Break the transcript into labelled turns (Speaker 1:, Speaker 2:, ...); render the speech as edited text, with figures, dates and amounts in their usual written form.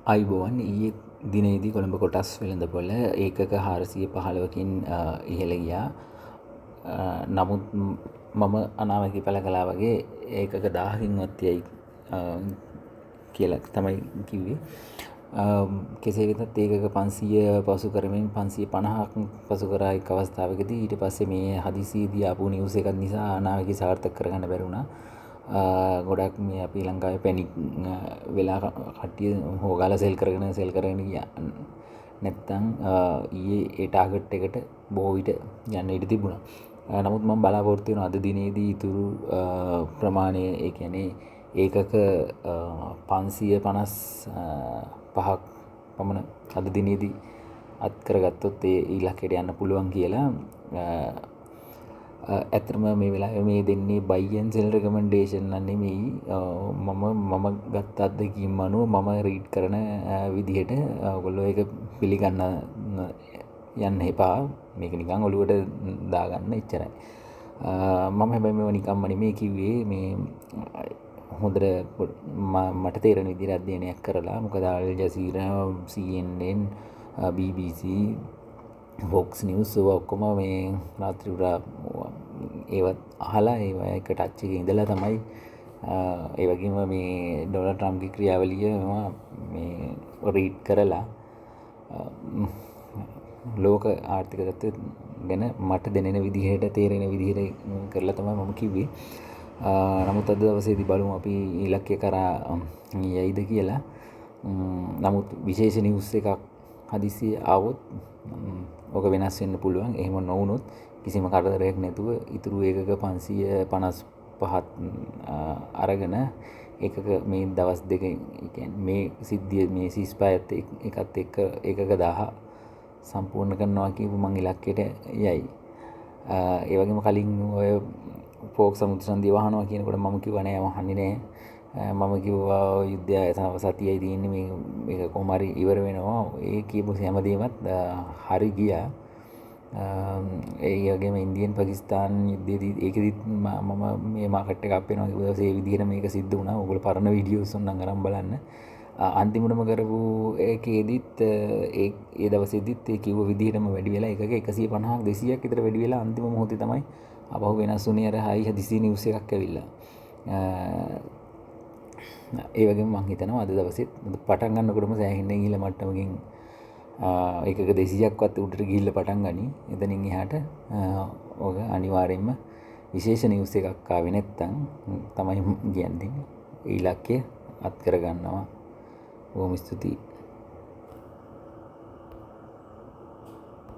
Speaker 1: අයිබෝවන් ඊයේ දිනේදී කොළඹ කොටස් වෙළඳපොළ ඒකක 415කින් ඉහළ ගියා. නමුත් මම අනාවැකි පළ කළා වගේ ඒකක 1000කින්වත් යයි කියලා තමයි කිව්වේ. කෙසේ වෙතත් ඒකක 500 පසු කරමින් 550ක් පසු කරා එක් අවස්ථාවකදී ඊට පස්සේ මේ හදිසියේදී ආපු නිවුස් එකක් නිසා අනාවැකි සාර්ථක කරගන්න බැරි වුණා. ගොඩක් මේ අපි ලංකාවේ පැනික් වෙලා කට්ටිය හොගාලා සෙල් කරගෙන ගියා. නැත්තම් ඊයේ ඒ ටාගට් එකට බොහෝ විට යන්න ඉඩ තිබුණා. නමුත් මම බලාපොරොත්තු වෙනවා අද දිනේදී ඉතුරු ප්‍රමාණය ඒ කියන්නේ ඒකක 555ක් පමණ අද දිනේදී අත් කරගත්තොත් ඒ ඉලක්කයට යන්න පුළුවන් කියලා. ඇත්තටම මේ වෙලාවේ මේ දෙන්නේ buy and sell recommendation නෙමෙයි. මම ගත්ත අත්දැකීම් අනුව මම රීඩ් කරන විදිහට ඔයගොල්ලෝ ඒක පිළිගන්න යන්න එපා. මේක නිකන් ඔලුවට දාගන්න එච්චරයි. මම හැබැයි මේව නිකම්ම නෙමෙයි කිව්වේ. මේ හොඳට මට තේරෙන විදිහට අධ්‍යයනයක් කරලා. මොකද අල් Jazeera, CNN, BBC, Fox News ඔක්කොම මේ රාත්‍රී උරා ඒවත් අහලා ඒවා එක ටච් එකේ ඉඳලා තමයි ඒ වගේම මේ ඩොනල්ඩ් ට්‍රම්ප්ගේ ක්‍රියාවලිය මේ රීඩ් කරලා ලෝක ආර්ථික තත්ත්වය ගැන මට දැනෙන විදිහට තේරෙන විදිහට කරලා තමයි මම කිව්වේ. නමුත් අද දවසේදී බලමු අපි ඉලක්කය කරා යයිද කියලා. නමුත් විශේෂ නිවුස් එකක් හදිසියේ ආවොත් ඔක වෙනස් වෙන්න පුළුවන්. එහෙම නොවුනොත් කිසිම කරදරයක් නැතුව ඉතුරු ඒකක 555ත් අරගෙන ඒකක මේ දවස් දෙක කියන්නේ මේ සිද්ධිය මේ සීස්පයත් එකත් එක්ක ඒකක 1000 සම්පූර්ණ කරනවා කියපු මං ඉලක්කයට යයි. ඒ වගේම කලින් ඔය ෆෝක් සමුද්‍ර සංධිය වහනවා කියනකොට මම කිව්වා නෑ වහන්නේ නෑ. මම කිව්වා යුද්ධය සතියයි තියෙන්නේ මේක කොහොම හරි ඉවර වෙනවා. ඒ කියපු හැමදේමත් හරි ගියා. ඒ වගේම ඉන්දියන් පාකිස්තාන් යුද්ධයේදී ඒකෙදිත් මම මේ මාකට් එක අප් වෙනවා කිව්වා. ඒ විදිහට මේක සිද්ධ වුණා. ඔයගොල්ලෝ පරණ වීඩියෝස් උන්නම් අරන් බලන්න. අන්තිමටම කරපු ඒකෙදිත් ඒ දවසේදීත් ඒ කිව්ව විදිහටම වැඩි වෙලා එකක 150ක් 200ක් විතර වැඩි වෙලා අන්තිම මොහොතේ තමයි අපහු වෙනස් වුණේ. අර හයි හදිසි නිවුස් එකක් ඇවිල්ලා. ඒ වගේම මම හිතනවා අද දවසෙත් පටන් ගන්නකොටම සෑහෙන්න ගිහිල්ලා මට්ටමකින් එකක 200ක්වත් උඩට ගිහිල්ලා පටන් ගනි. එතනින් එහාට ඔක අනිවාර්යයෙන්ම විශේෂ නිවුස් එකක් ආවේ නැත්තම් තමයි කියන්නේ ඉලක්කය අත් කර ගන්නවා. බොහොම ස්තුතියි.